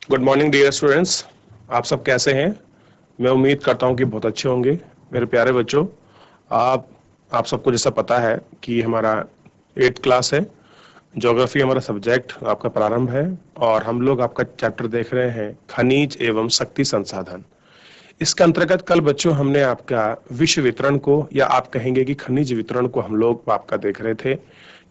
Good morning dear students. आप सब कैसे हैं? मैं उम्मीद करता हूं कि बहुत अच्छे होंगे। मेरे प्यारे बच्चों, आप आप सबको जैसा पता है कि हमारा 8th क्लास है। ज्योग्राफी हमारा सब्जेक्ट आपका प्रारंभ है और हम लोग आपका चैप्टर देख रहे हैं खनिज एवं शक्ति संसाधन। इसके अंतर्गत कल बच्चों हमने आपका विश्व वितरण को, या आप कहेंगे कि खनिज वितरण को, हम लोग आपका देख रहे थे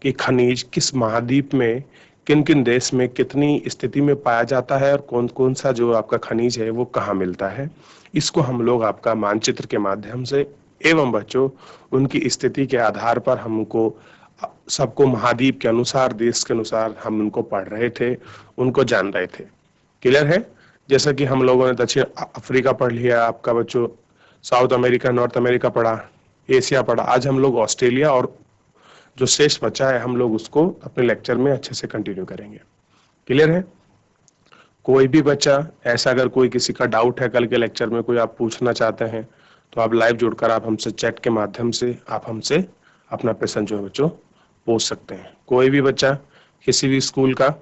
कि खनिज किस महाद्वीप में, किन किन देश में कितनी स्थिति में पाया जाता है और कौन कौन सा जो आपका खनिज है वो कहाँ मिलता है। इसको हम लोग आपका मानचित्र के माध्यम से एवं बच्चों उनकी स्थिति के आधार पर हमको सबको महाद्वीप के अनुसार, देश के अनुसार हम उनको पढ़ रहे थे, उनको जान रहे थे। क्लियर है? जैसा कि हम लोगों ने दक्षिण अफ्रीका पढ़ लिया आपका बच्चों, साउथ अमेरिका, नॉर्थ अमेरिका पढ़ा, एशिया पढ़ा। आज हम लोग ऑस्ट्रेलिया और जो शेष बचा है हम लोग उसको अपने लेक्चर में अच्छे से कंटिन्यू करेंगे। क्लियर है? कोई भी बच्चा ऐसा अगर कोई किसी का डाउट है कल के लेक्चर में, कोई आप पूछना चाहते हैं, तो आप लाइव जुड़कर आप हमसे चैट के माध्यम से आप हमसे अपना प्रश्न जो है बच्चों पूछ सकते हैं। कोई भी बच्चा किसी भी स्कूल का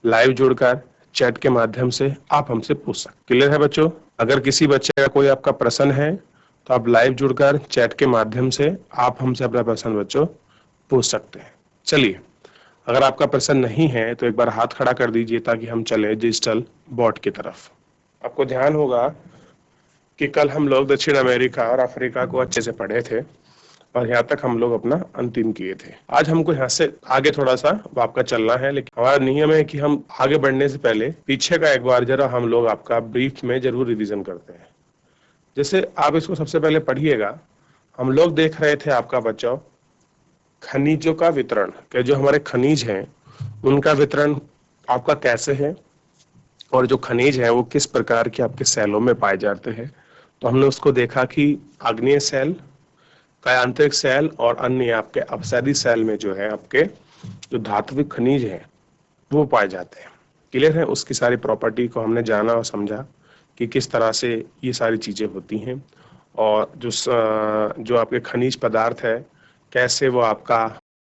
लाइव जुड़कर चैट के माध्यम से आप हमसे पूछ सकते। क्लियर है बच्चों? अगर किसी बच्चे का कोई आपका प्रश्न है तो आप लाइव जुड़कर चैट के माध्यम से आप हमसे अपना प्रश्न बच्चों पूछ सकते हैं। चलिए, अगर आपका प्रश्न नहीं है तो एक बार हाथ खड़ा कर दीजिए ताकि हम चले डिजिटल बोर्ड की तरफ। आपको ध्यान होगा कि कल हम लोग दक्षिण अमेरिका और अफ्रीका को अच्छे से पढ़े थे और यहाँ तक हम लोग अपना अंतिम किए थे। आज हमको यहाँ से आगे थोड़ा सा आपका चलना है, लेकिन हमारा नियम है कि हम आगे बढ़ने से पहले पीछे का एक बार जरा हम लोग आपका ब्रीफ में जरूर रिवीजन करते हैं। जैसे आप इसको सबसे पहले पढ़िएगा। हम लोग देख रहे थे आपका बच्चों खनिजों का वितरण, कि जो हमारे खनिज हैं उनका वितरण आपका कैसे है और जो खनिज है वो किस प्रकार के आपके सेलों में पाए जाते हैं। तो हमने उसको देखा कि आग्नेय सेल, कायांतरिक सेल और अन्य आपके अपसादी सेल में जो है आपके जो धात्विक खनिज है वो पाए जाते हैं। क्लियर है? उसकी सारी प्रॉपर्टी को हमने जाना और समझा कि किस तरह से ये सारी चीजें होती हैं और जो आपके खनिज पदार्थ है कैसे वो आपका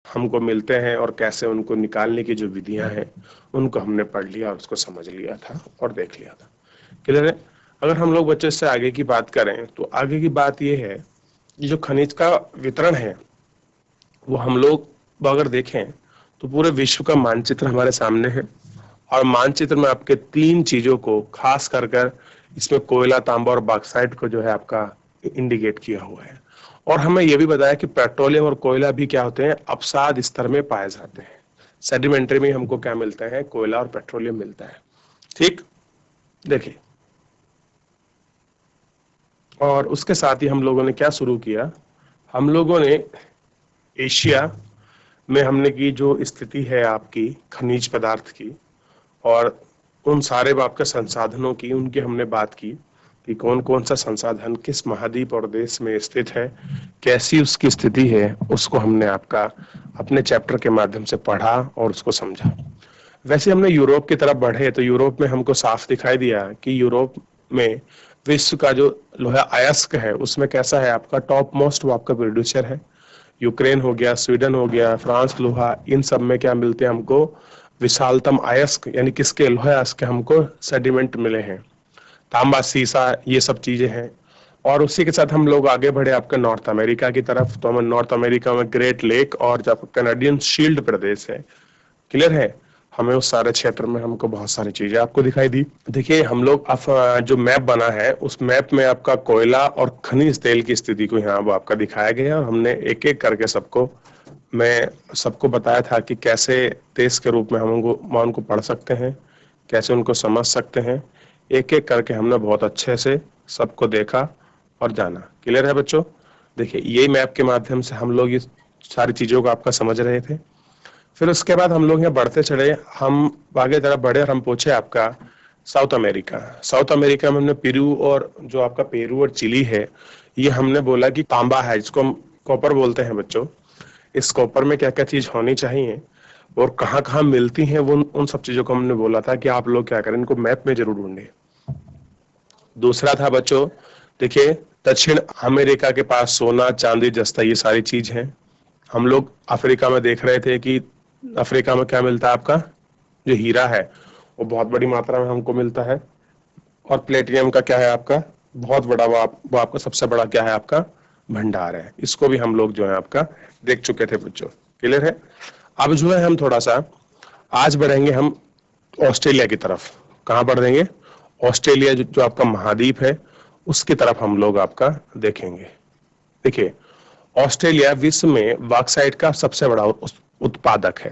हमको मिलते हैं और कैसे उनको निकालने की जो विधियां हैं उनको हमने पढ़ लिया और उसको समझ लिया था और देख लिया था। क्लियर है? अगर हम लोग बच्चे से आगे की बात करें तो आगे की बात ये है, ये जो खनिज का वितरण है वो हम लोग अगर देखें तो पूरे विश्व का मानचित्र हमारे सामने है और मानचित्र में आपके 3 चीजों को खास कर इसमें कोयला, तांबा और बॉक्साइट को जो है आपका इंडिकेट किया हुआ है। और हमें यह भी बताया कि पेट्रोलियम और कोयला भी क्या होते हैं, अवसाद स्तर में पाए जाते हैं। सेडिमेंट्री में हमको क्या मिलता है, कोयला और पेट्रोलियम मिलता है। ठीक, देखिए, और उसके साथ ही हम लोगों ने क्या शुरू किया, हम लोगों ने एशिया में हमने की जो स्थिति है आपकी खनिज पदार्थ की और उन सारे आपके संसाधनों की, उनकी हमने बात की कि कौन कौन सा संसाधन किस महाद्वीप और देश में स्थित है, कैसी उसकी स्थिति है, उसको हमने आपका अपने चैप्टर के माध्यम से पढ़ा और उसको समझा। वैसे हमने यूरोप की तरफ बढ़े तो यूरोप में हमको साफ दिखाई दिया कि यूरोप में विश्व का जो लोहा अयस्क है उसमें कैसा है, आपका टॉप मोस्ट वो आपका प्रोड्यूसर है। यूक्रेन हो गया, स्वीडन हो गया, फ्रांस लोहा, इन सब में क्या मिलते हैं हमको, विशालतम अयस्क, यानी किसके, लोहा अयस्क के हमको सेडिमेंट मिले हैं। तांबा, सीसा, ये सब चीजें हैं। और उसी के साथ हम लोग आगे बढ़े आपका नॉर्थ अमेरिका की तरफ। तो हम नॉर्थ अमेरिका में ग्रेट लेक और जब कैनेडियन शील्ड प्रदेश है। क्लियर है? हमें उस सारे क्षेत्र में हमको बहुत सारी चीजें आपको दिखाई दी। देखिए, हम लोग जो मैप बना है उस मैप में आपका कोयला और खनिज तेल की स्थिति को यहाँ वो आपका दिखाया गया और हमने एक एक करके मैं सबको बताया था कि कैसे देश के रूप में हम उनको पढ़ सकते हैं, कैसे उनको समझ सकते हैं। एक एक करके हमने बहुत अच्छे से सबको देखा और जाना। क्लियर है बच्चों? देखिए, यही मैप के माध्यम से हम लोग ये सारी चीजों को आपका समझ रहे थे। फिर उसके बाद हम लोग यहाँ बढ़ते चले, हम आगे तरफ बढ़े और हम पूछे आपका साउथ अमेरिका। साउथ अमेरिका में हमने पेरू, और जो आपका पेरू और चिली है ये हमने बोला कि तांबा है, जिसको हम कॉपर बोलते हैं बच्चों। इस कॉपर में क्या क्या चीज होनी चाहिए और कहाँ कहाँ मिलती हैं, वो उन सब चीजों को हमने बोला था कि आप लोग क्या करें, इनको मैप में जरूर ढूंढे। दूसरा था बच्चों, देखिए, दक्षिण अमेरिका के पास सोना, चांदी, जस्ता, ये सारी चीज है। हम लोग अफ्रीका में देख रहे थे कि अफ्रीका में क्या मिलता है, आपका जो हीरा है वो बहुत बड़ी मात्रा में हमको मिलता है। और प्लेटिनियम का क्या है आपका बहुत बड़ा, वो आपका सबसे बड़ा क्या है आपका भंडार है। इसको भी हम लोग जो है आपका देख चुके थे बच्चों, क्लियर है। अब जो है हम थोड़ा सा आज बढ़ेंगे हम ऑस्ट्रेलिया की तरफ। कहाँ बढ़ेंगे? ऑस्ट्रेलिया जो आपका महाद्वीप है उसकी तरफ हम लोग आपका देखेंगे। देखिए, ऑस्ट्रेलिया विश्व में बॉक्साइट का सबसे बड़ा उत्पादक है।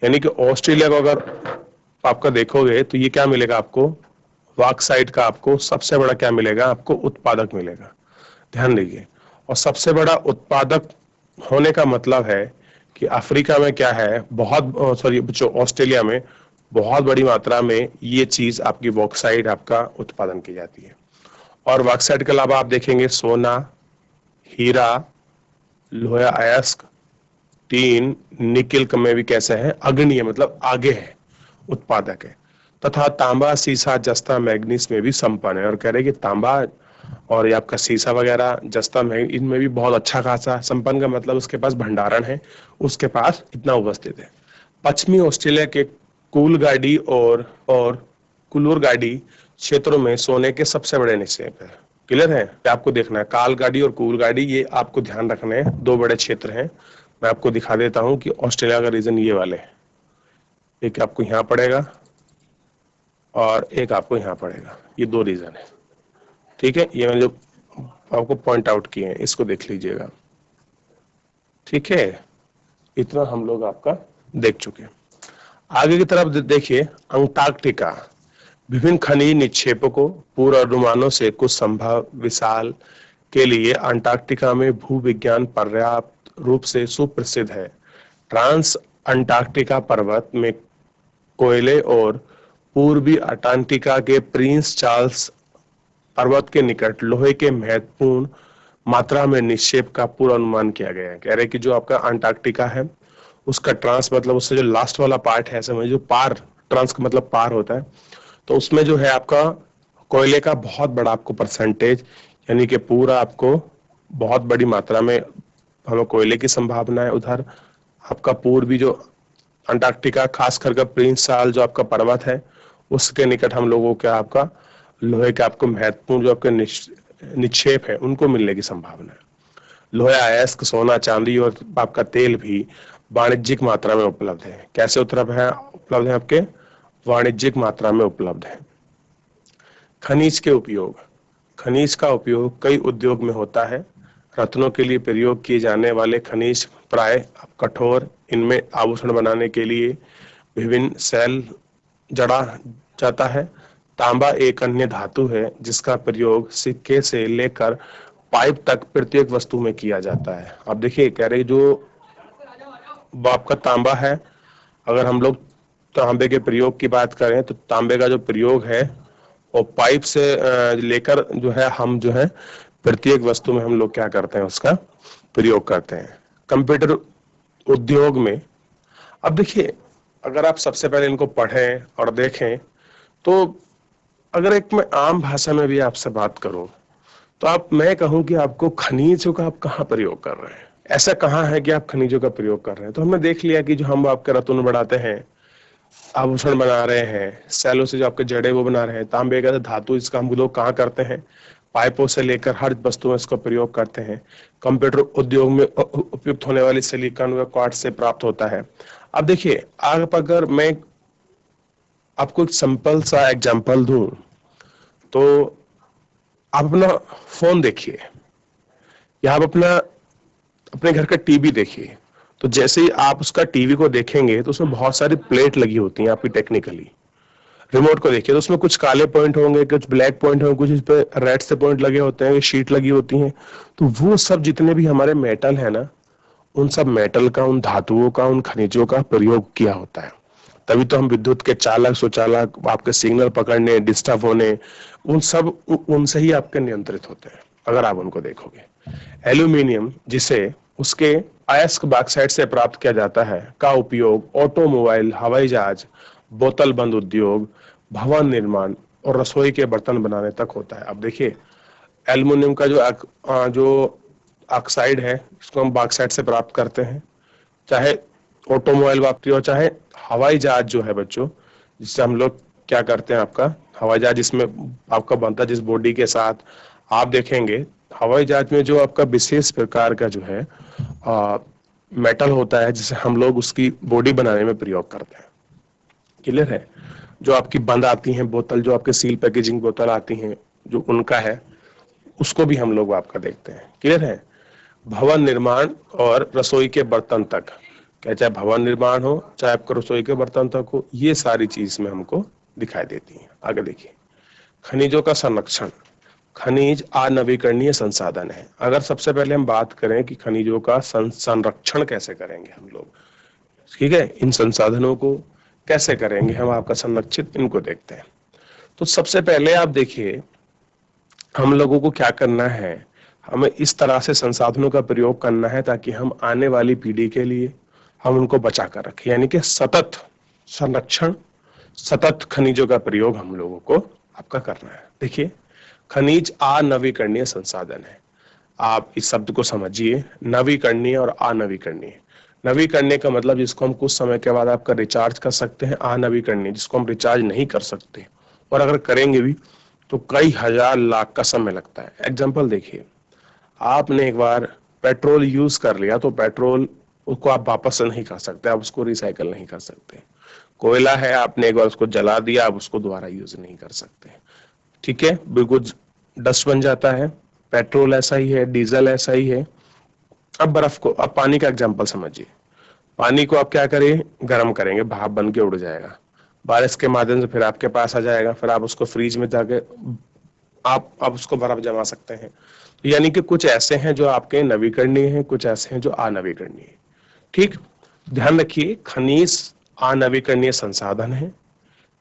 यानी कि ऑस्ट्रेलिया को अगर आपका देखोगे तो ये क्या मिलेगा आपको, बॉक्साइट का आपको सबसे बड़ा क्या मिलेगा, आपको उत्पादक मिलेगा। ध्यान दीजिए, और सबसे बड़ा उत्पादक होने का मतलब है कि अफ्रीका में क्या है, बहुत सॉरी जो ऑस्ट्रेलिया में बहुत बड़ी मात्रा में ये चीज आपकी बॉक्साइट आपका उत्पादन की जाती है। और बॉक्साइट के अलावा आप देखेंगे सोना, हीरा, लोहा अयस्क, टीन, निकिल में भी कैसे है, अग्रणीय मतलब आगे है, उत्पादक है। तथा तांबा, सीसा, जस्ता, मैग्नीज में भी संपन्न है। और कह रहे कि तांबा और ये आपका सीसा वगैरह, जस्ता, मैग्नीज, इनमें भी बहुत अच्छा खासा संपन्न का मतलब उसके पास भंडारण है, उसके पास इतना उपस्थित है। पश्चिमी ऑस्ट्रेलिया के कूलगाडी और कुलूरगाडी क्षेत्रों में सोने के सबसे बड़े निक्षेप है। क्लियर है? आपको देखना है कालगाडी और कूलगाडी, ये आपको ध्यान रखने हैं, दो बड़े क्षेत्र हैं। मैं आपको दिखा देता हूं कि ऑस्ट्रेलिया का रीजन ये वाले, एक आपको यहाँ पड़ेगा और एक आपको यहाँ पड़ेगा, ये दो रीजन है। ठीक है, ये मैंने जो आपको पॉइंट आउट किए हैं इसको देख लीजिएगा। ठीक है, इतना हम लोग आपका देख चुके हैं। आगे की तरफ देखिए, अंटार्कटिका विभिन्न खनिज निक्षेपकों पूर्वानुमानों से कुछ संभव विशाल के लिए अंटार्कटिका में भूविज्ञान पर्याप्त रूप से सुप्रसिद्ध है। ट्रांस अंटार्कटिका पर्वत में कोयले और पूर्वी अंटार्कटिका के प्रिंस चार्ल्स पर्वत के निकट लोहे के महत्वपूर्ण मात्रा में निक्षेप का पूर्वानुमान किया गया है। कह रहे कि जो आपका अंटार्कटिका है उसका ट्रांस मतलब उससे जो लास्ट वाला पार्ट है, समझ जो पार, ट्रांस का मतलब पार होता है, तो उसमें जो है आपका कोयले का बहुत बड़ा आपको परसेंटेज, यानी कि पूरा आपको बहुत बड़ी मात्रा में हमें कोयले की संभावना है। उधर आपका पूर्वी जो अंटार्कटिका, खास करके प्रिंस चार्ल्स जो आपका पर्वत है उसके निकट हम लोगों के आपका लोहे के आपको महत्वपूर्ण जो आपके निक्षेप है उनको मिलने की संभावना है। लोहा, अयस्क, सोना, चांदी और आपका तेल भी वाणिज्यिक मात्रा में उपलब्ध है। कैसे उपलब्ध है आपके वाणिज्यिक मात्रा में उपलब्ध है। खनिज के उपयोग, खनिज का उपयोग कई उद्योग में होता है। रत्नों के लिए प्रयोग किए जाने वाले खनिज प्राय कठोर, इनमें आभूषण बनाने के लिए विभिन्न सेल जड़ा जाता है। तांबा एक अन्य धातु है जिसका प्रयोग सिक्के से लेकर पाइप तक प्रत्येक वस्तु में किया जाता है। अब देखिए, कह रहे जो आपका तांबा है, अगर हम लोग तांबे के प्रयोग की बात करें तो तांबे का जो प्रयोग है वो पाइप से लेकर जो है हम जो है प्रत्येक वस्तु में हम लोग क्या करते हैं, उसका प्रयोग करते हैं। कंप्यूटर उद्योग में, अब देखिए अगर आप सबसे पहले इनको पढ़ें और देखें तो अगर एक मैं आम भाषा में भी आपसे बात करूं तो मैं कहूं कि आपको खनिजों का आप कहाँ प्रयोग कर रहे हैं, ऐसा कहाँ है कि आप खनिजों का प्रयोग कर रहे हैं। तो हमने देख लिया कि जो हम आपके रत्न बढ़ाते हैं, आभूषण बना रहे हैं, सैलों से जो आपके जड़े वो बना रहे हैं, तांबे का धातु, इसका हम लोग कहाँ करते हैं, पाइपों से लेकर हर वस्तु में इसका प्रयोग करते हैं। कंप्यूटर उद्योग में उपयुक्त होने वाली सिलिकॉन व क्वार्ट्ज से प्राप्त होता है। अब देखिए, आप अगर मैं आपको एक सिंपल सा एग्जांपल दूं तो आप अपना फोन देखिए या आप अपने घर का टीवी देखिए, तो जैसे ही आप उसका टीवी को देखेंगे तो उसमें बहुत सारी प्लेट लगी होती हैं आपकी टेक्निकली। रिमोट को देखिए तो उसमें कुछ काले पॉइंट होंगे, कुछ ब्लैक पॉइंट होंगे, कुछ इस पे रेड से पॉइंट लगे होते हैं, शीट लगी होती हैं। तो वो सब जितने भी हमारे मेटल है ना, उन सब मेटल का, उन धातुओं का, उन खनिजों का प्रयोग किया होता है। तभी तो हम विद्युत के चालक, सुचालक, आपके सिग्नल पकड़ने, डिस्टर्ब होने, उनसे ही आपके नियंत्रित होते हैं अगर आप उनको देखोगे। एल्यूमिनियम, जिसे उसके अयस्क बॉक्साइट से प्राप्त किया जाता है, का उपयोग ऑटोमोबाइल, हवाई जहाज, बोतल बंद उद्योग, भवन निर्माण और रसोई के बर्तन बनाने तक होता है। अब देखिए, एल्युमिनियम का जो ऑक्साइड है इसको हम बॉक्साइट से प्राप्त करते हैं, चाहे ऑटोमोबाइल वापरी हो चाहे हवाई जहाज जो है बच्चों, जिससे हम लोग क्या करते हैं, आपका हवाई जहाज इसमें आपका बनता है जिस बॉडी के साथ, आप देखेंगे हवाई जहाज में जो आपका विशेष प्रकार का जो है मेटल होता है जिसे हम लोग उसकी बॉडी बनाने में प्रयोग करते हैं। क्लियर है? जो आपकी बंद आती हैं बोतल, जो आपके सील पैकेजिंग बोतल आती हैं, जो उनका है, उसको भी हम लोग आपका देखते हैं। क्लियर है? भवन निर्माण और रसोई के बर्तन तक, क्या चाहे भवन निर्माण हो चाहे आपका रसोई के बर्तन तक हो, ये सारी चीज में हमको दिखाई देती है। आगे देखिए, खनिजों का संरक्षण। खनिज अनवीकरणीय संसाधन है। अगर सबसे पहले हम बात करें कि खनिजों का संरक्षण कैसे करेंगे हम लोग, ठीक है, इन संसाधनों को कैसे करेंगे हम आपका संरक्षित, इनको देखते हैं। तो सबसे पहले आप देखिए, हम लोगों को क्या करना है, हमें इस तरह से संसाधनों का प्रयोग करना है ताकि हम आने वाली पीढ़ी के लिए हम उनको बचा कर रखें, यानी कि सतत संरक्षण, सतत खनिजों का प्रयोग हम लोगों को आपका करना है। देखिए, खनिज अनवीकरणीय संसाधन है। आप इस शब्द को समझिए, नवीकरणीय और अनवीकरणीय। नवीकरणीय का मतलब जिसको हम कुछ समय के बाद आपका रिचार्ज कर सकते हैं, अनवीकरणीय जिसको हम रिचार्ज नहीं कर सकते, और अगर करेंगे भी तो कई हजार लाख का समय लगता है। एग्जाम्पल देखिए, आपने एक बार पेट्रोल यूज कर लिया तो पेट्रोल उसको आप वापस नहीं कर सकते, आप उसको रिसाइकल नहीं कर सकते। कोयला है, आपने एक बार उसको जला दिया, आप उसको दोबारा यूज नहीं कर सकते। ठीक है, बिल्कुल डस्ट बन जाता है। पेट्रोल ऐसा ही है, डीजल ऐसा ही है। अब बर्फ को, अब पानी का एग्जांपल समझिए। पानी को आप क्या करें, गर्म करेंगे, भाप बन के उड़ जाएगा, बारिश के माध्यम से फिर आपके पास आ जाएगा, फिर आप उसको फ्रीज में जाके आप उसको बर्फ जमा सकते हैं। तो यानी कि कुछ ऐसे हैं जो आपके नवीकरणीय हैं, कुछ ऐसे हैं जो अनवीकरणीय हैं। ठीक, ध्यान रखिए, खनिज अनवीकरणीय संसाधन है।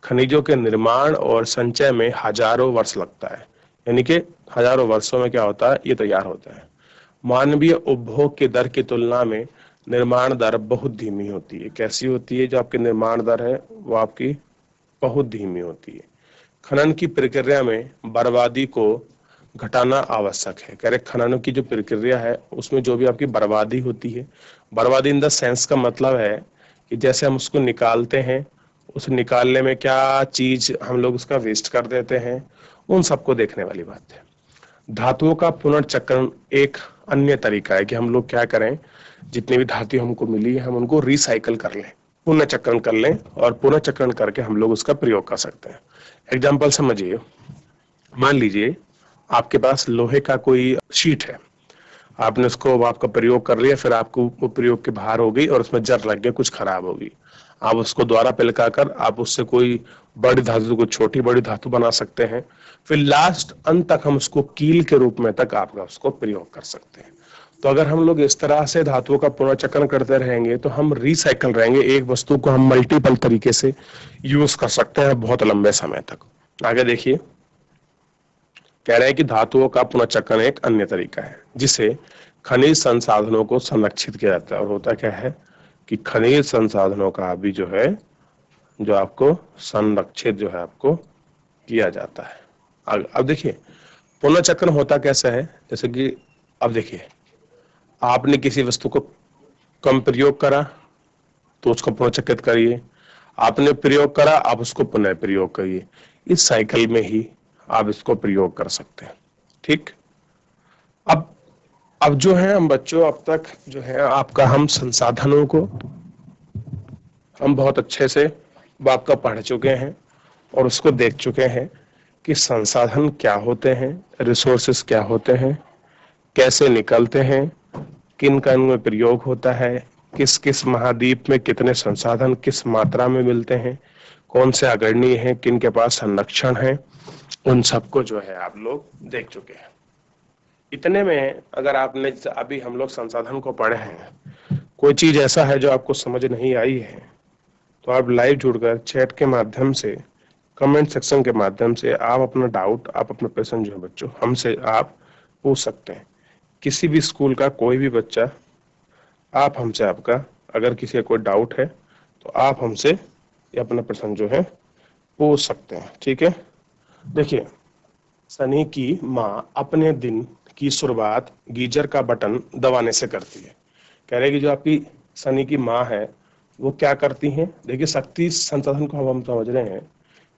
खनिजों के निर्माण और संचय में हजारों वर्ष लगता है, यानी कि हजारों वर्षों में क्या होता है, ये तैयार होता है। मानवीय उपभोग की दर की तुलना में निर्माण दर बहुत धीमी होती है। कैसी होती है? जो आपकी निर्माण दर है वो आपकी बहुत धीमी होती है। खनन की प्रक्रिया में बर्बादी को घटाना आवश्यक है। कह रहे खनन की जो प्रक्रिया है उसमें जो भी आपकी बर्बादी होती है, बर्बादी इन द सेंस का मतलब है कि जैसे हम उसको निकालते हैं, उस निकालने में क्या चीज हम लोग उसका वेस्ट कर देते हैं, उन सबको देखने वाली बात है। धातुओं का पुनर्चक्रण एक अन्य तरीका है कि हम लोग क्या करें, जितनी भी धातु हमको मिली है हम उनको रिसाइकल कर लें, पुनर्चक्रण कर लें, और पुनर्चक्रण करके हम लोग उसका प्रयोग कर सकते हैं। एग्जाम्पल समझिए, मान लीजिए आपके पास लोहे का कोई शीट है, आपने उसको आपका प्रयोग कर लिया, फिर आपको वो प्रयोग के बाहर हो गई और उसमें जर लग गया, कुछ खराब हो गई। आप उसको दोबारा पिलका कर आप उससे कोई बड़ी धातु को छोटी बड़ी धातु बना सकते हैं, फिर लास्ट अंत तक हम उसको कील के रूप में तक आपका उसको प्रयोग कर सकते हैं। तो अगर हम लोग इस तरह से धातुओं का पुनर्चक्रण करते रहेंगे तो हम रिसाइकल रहेंगे, एक वस्तु को हम मल्टीपल तरीके से यूज कर सकते हैं बहुत लंबे समय तक। आगे देखिए, कह रहे हैं कि धातुओं का पुनर्चक्रण एक अन्य तरीका है जिसे खनिज संसाधनों को संरक्षित किया जाता है। और होता क्या है कि खनिज संसाधनों का भी जो है, जो आपको संरक्षित जो है आपको किया जाता है। अब देखिए, पुनर्चक्रण होता कैसा है, जैसे कि अब देखिए, आपने किसी वस्तु को कम प्रयोग करा तो उसको पुनर्चक्रित करिए, आपने प्रयोग करा आप उसको पुनः प्रयोग करिए, इस साइकिल में ही आप इसको प्रयोग कर सकते हैं। ठीक, अब जो है हम बच्चों, अब तक जो है आपका हम संसाधनों को हम बहुत अच्छे से आपका पढ़ चुके हैं और उसको देख चुके हैं कि संसाधन क्या होते हैं, रिसोर्सेस क्या होते हैं, कैसे निकलते हैं, किन का इनमें प्रयोग होता है, किस किस महाद्वीप में कितने संसाधन किस मात्रा में मिलते हैं, कौन से अग्रणीय हैं, किन के पास संरक्षण है, उन सबको जो है आप लोग देख चुके हैं। इतने में अगर आपने अभी हम लोग संसाधन को पढ़े हैं, कोई चीज ऐसा है जो आपको समझ नहीं आई है, तो आप लाइव जुड़कर चैट के माध्यम से, कमेंट सेक्शन के माध्यम से आप अपना डाउट, आप अपना प्रश्न जो है बच्चों हमसे आप पूछ सकते हैं। किसी भी स्कूल का कोई भी बच्चा, आप हमसे आपका अगर किसी का कोई डाउट है तो आप हमसे ये अपना प्रश्न जो है पूछ सकते हैं। ठीक है, देखिए, सनी की माँ अपने दिन की शुरुआत गीजर का बटन दबाने से करती है। कह रहे कि जो आपकी सनी की माँ है वो क्या करती हैं, देखिए शक्ति संसाधन को हम समझ रहे हैं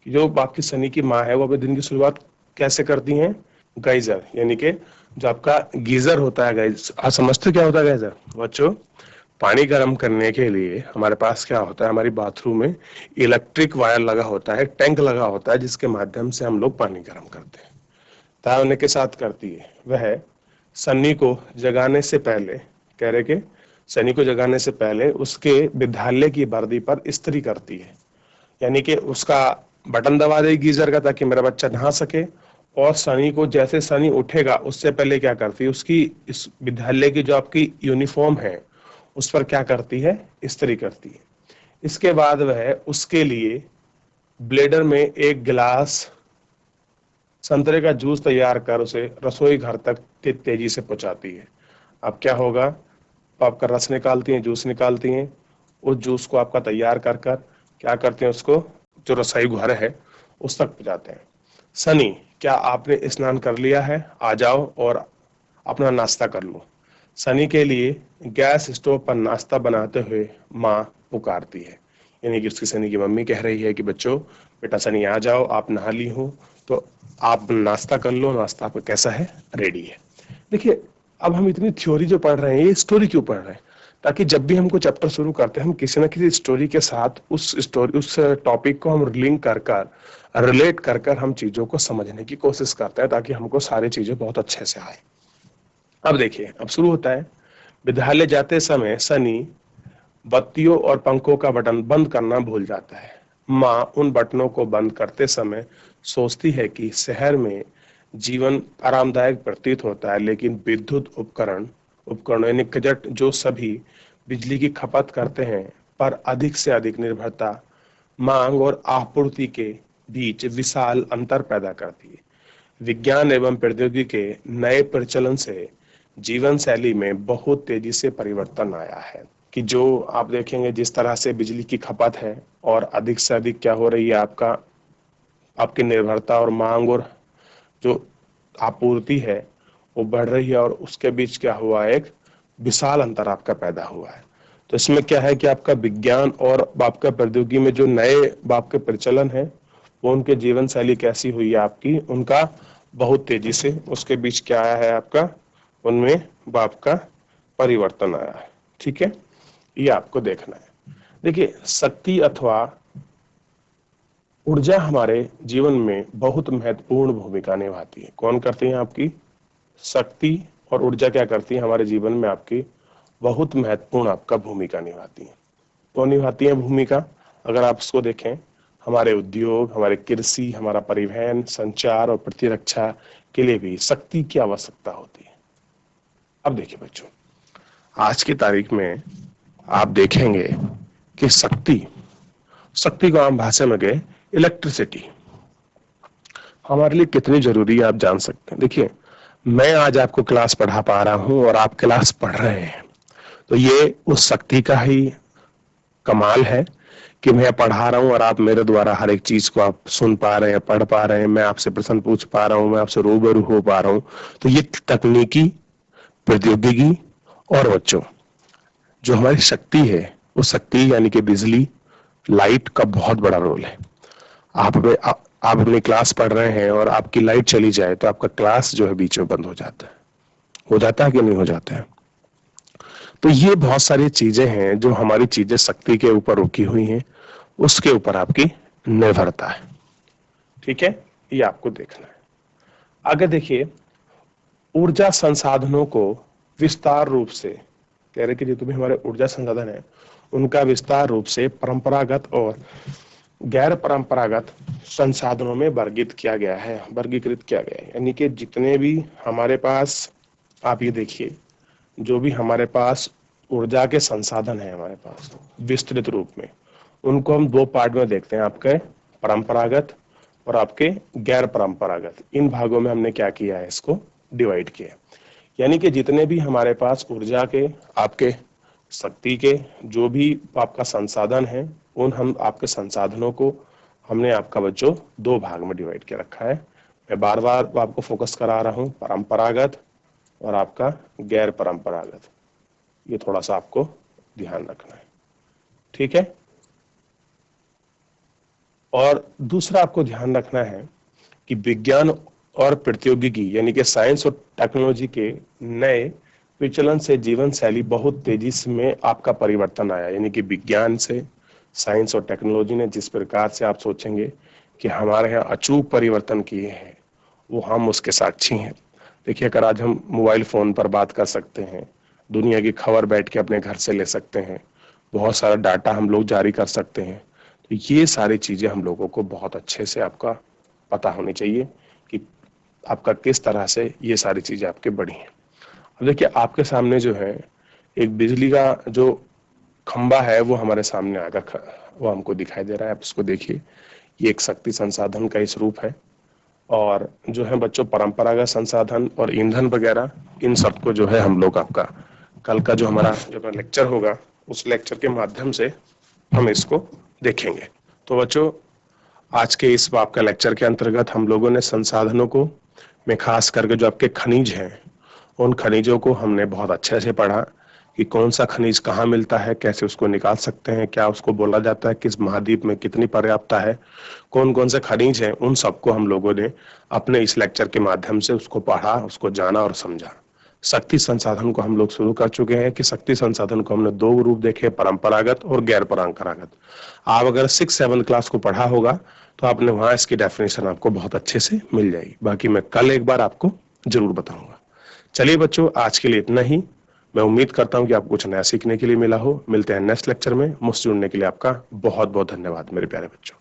जो आपकी शनि की माँ है वो अपने दिन की शुरुआत कैसे करती हैं? गीजर, यानी कि जो आपका गीजर होता है, गाइस आप समझते हो क्या होता है गीजर बच्चों? पानी गर्म करने के लिए हमारे पास क्या होता है, हमारी बाथरूम में इलेक्ट्रिक वायर लगा होता है, टैंक लगा होता है, जिसके माध्यम से हम लोग पानी गर्म करते हैं। तय होने के साथ करती है वह शनि को जगाने से पहले, कह रहे कि शनि को जगाने से पहले उसके विद्यालय की वर्दी पर इस्त्री करती है, यानी कि उसका बटन दबा देगी गीजर का ताकि मेरा बच्चा नहा सके। और शनि को, जैसे शनि उठेगा उससे पहले क्या करती है, उसकी इस विद्यालय की जो आपकी यूनिफॉर्म है उस पर क्या करती है, इस्त्री करती है। इसके बाद वह उसके लिए ब्लेडर में एक गिलास संतरे का जूस तैयार कर उसे रसोई घर तक तेजी से पहुंचाती है। अब क्या होगा, तो आपका रस निकालती हैं, जूस निकालती हैं, उस जूस को आपका तैयार कर कर क्या करते हैं, उसको जो रसोई घर है उस तक पहुंचाते हैं। सनी, क्या आपने स्नान कर लिया है? आ जाओ और अपना नाश्ता कर लो। सनी के लिए गैस स्टोव पर नाश्ता बनाते हुए माँ पुकारती है, यानी कि उसकी सनी की मम्मी कह रही है कि बच्चों, बेटा सनी आ जाओ, आप नहा ली हो तो आप नाश्ता कर लो, नाश्ता आपका कैसा है, रेडी है। देखिए, अब हम इतनी थ्योरी जो पढ़ रहे हैं, ये स्टोरी क्यों पढ़ रहे हैं? ताकि जब भी हमको चैप्टर शुरू करते हैं हम किसी ना किसी स्टोरी के साथ उस टॉपिक को हम लिंक कर कर, रिलेट कर कर हम चीजों को समझने की कोशिश करते हैं, ताकि हमको सारी चीजें बहुत अच्छे से आए। अब देखिए, अब शुरू होता है। विद्यालय जाते समय सनी बत्तियों और पंखों का बटन बंद करना भूल जाता है। माँ उन बटनों को बंद करते समय सोचती है कि शहर में जीवन आरामदायक प्रतीत होता है, लेकिन विद्युत उपकरण यानी गैजेट जो सभी बिजली की खपत करते हैं पर अधिक से अधिक निर्भरता, मांग और आपूर्ति के बीच विशाल अंतर पैदा करती है। विज्ञान एवं प्रौद्योगिकी के नए प्रचलन से जीवन शैली में बहुत तेजी से परिवर्तन आया है, कि जो आप देखेंगे जिस तरह से बिजली की खपत है और अधिक से अधिक क्या हो रही है, आपकी निर्भरता और मांग और जो आपूर्ति है वो बढ़ रही है, और उसके बीच क्या हुआ, एक विशाल अंतर आपका पैदा हुआ है। तो इसमें क्या है कि आपका विज्ञान और आपका प्रौद्योगिकी में जो नए आपके प्रचलन है वो उनके जीवन शैली कैसी हुई है आपकी, उनका बहुत तेजी से उसके बीच क्या आया है आपका, उनमें बाप का परिवर्तन आया है। ठीक है, ये आपको देखना है। देखिए, शक्ति अथवा ऊर्जा हमारे जीवन में बहुत महत्वपूर्ण भूमिका निभाती है। कौन करती है? आपकी शक्ति और ऊर्जा क्या करती है हमारे जीवन में, आपकी बहुत महत्वपूर्ण आपका भूमिका निभाती है। कौन निभाती है भूमिका? अगर आप इसको देखें, हमारे उद्योग, हमारे कृषि, हमारा परिवहन, संचार और प्रतिरक्षा के लिए भी शक्ति की आवश्यकता होती है। अब देखिए बच्चों, आज की तारीख में आप देखेंगे कि शक्ति को आम भाषा में गए इलेक्ट्रिसिटी हमारे लिए कितनी जरूरी है, आप जान सकते हैं। देखिए, मैं आज आपको क्लास पढ़ा पा रहा हूं और आप क्लास पढ़ रहे हैं, तो ये उस शक्ति का ही कमाल है कि मैं पढ़ा रहा हूं और आप मेरे द्वारा हर एक चीज को आप सुन पा रहे हैं, पढ़ पा रहे हैं, मैं आपसे प्रश्न पूछ पा रहा हूं, मैं आपसे रूबरू हो पा रहा हूं। तो ये तकनीकी, प्रौद्योगिकी और बच्चों जो हमारी शक्ति है, वो शक्ति यानी कि बिजली, लाइट का बहुत बड़ा रोल है। आप अपनी क्लास पढ़ रहे हैं और आपकी लाइट चली जाए तो आपका क्लास जो है बीच में बंद हो जाता है कि नहीं हो जाता है? तो ये बहुत सारी चीजें हैं जो हमारी चीजें शक्ति के ऊपर रुकी हुई हैं, उसके ऊपर आपकी निर्भरता है। ठीक है, ये आपको देखना है। आगे देखिए, ऊर्जा संसाधनों को विस्तार रूप से, कह रहे कि जो भी हमारे ऊर्जा संसाधन है उनका विस्तार रूप से परंपरागत और गैर परंपरागत संसाधनों में वर्गीकृत किया गया है। यानी कि जितने भी हमारे पास, आप ये देखिए, जो भी हमारे पास ऊर्जा के संसाधन है हमारे पास विस्तृत रूप में, उनको हम दो पार्ट में देखते हैं, आपके परंपरागत और आपके गैर परंपरागत। इन भागों में हमने क्या किया है, इसको डिवाइड किया है। यानी कि जितने भी हमारे पास ऊर्जा के, आपके शक्ति के जो भी आपका संसाधन है, उन हम आपके संसाधनों को हमने आपका बच्चों दो भाग में डिवाइड कर रखा है। मैं बार बार आपको फोकस करा रहा हूं, परंपरागत और आपका गैर परंपरागत। ये थोड़ा सा आपको ध्यान रखना है। ठीक है, और दूसरा आपको ध्यान रखना है कि विज्ञान और प्रौद्योगिकी यानी कि साइंस और टेक्नोलॉजी के नए विचलन से जीवन शैली बहुत तेजी से में आपका परिवर्तन आया। यानी कि विज्ञान से, साइंस और टेक्नोलॉजी ने जिस प्रकार से आप सोचेंगे कि हमारे यहाँ अचूक परिवर्तन किए हैं, वो हम उसके साक्षी हैं। देखिए, अगर आज हम मोबाइल फोन पर बात कर सकते हैं, दुनिया की खबर बैठ के अपने घर से ले सकते हैं, बहुत सारा डाटा हम लोग जारी कर सकते हैं, तो ये सारी चीजें हम लोगों को बहुत अच्छे से आपका पता होनी चाहिए कि आपका किस तरह से ये सारी चीजें आपके बढ़ी हैं। अब देखिए, आपके सामने जो है एक बिजली का जो खंबा है वो हमारे सामने आकर वो हमको दिखाई दे रहा है। आप इसको देखिए, ये एक शक्ति संसाधन का ही स्वरूप है। और जो है बच्चों, परंपरागत संसाधन और ईंधन वगैरह, इन सबको जो है हम लोग आपका कल का जो हमारा लेक्चर होगा, उस लेक्चर के माध्यम से हम इसको देखेंगे। तो बच्चों, आज के इस आपका लेक्चर के अंतर्गत हम लोगों ने संसाधनों को में खास करके जो आपके खनिज हैं, उन खनिजों को हमने बहुत अच्छे से पढ़ा कि कौन सा खनिज कहाँ मिलता है, कैसे उसको निकाल सकते हैं, क्या उसको बोला जाता है, किस महाद्वीप में कितनी पर्याप्तता है, कौन कौन से खनिज हैं, उन सबको हम लोगों ने अपने इस लेक्चर के माध्यम से उसको पढ़ा, उसको जाना और समझा। शक्ति संसाधन को हम लोग शुरू कर चुके हैं कि शक्ति संसाधन को हमने दो रूप देखे, परंपरागत और गैर परंपरागत। आप अगर 6-7 क्लास को पढ़ा होगा तो आपने वहां इसकी डेफिनेशन आपको बहुत अच्छे से मिल जाएगी। बाकी मैं कल एक बार आपको जरूर बताऊंगा। चलिए बच्चों, आज के लिए इतना ही। मैं उम्मीद करता हूं कि आपको कुछ नया सीखने के लिए मिला हो। मिलते हैं नेक्स्ट लेक्चर में। मुझसे जुड़ने के लिए आपका बहुत बहुत धन्यवाद मेरे प्यारे बच्चों।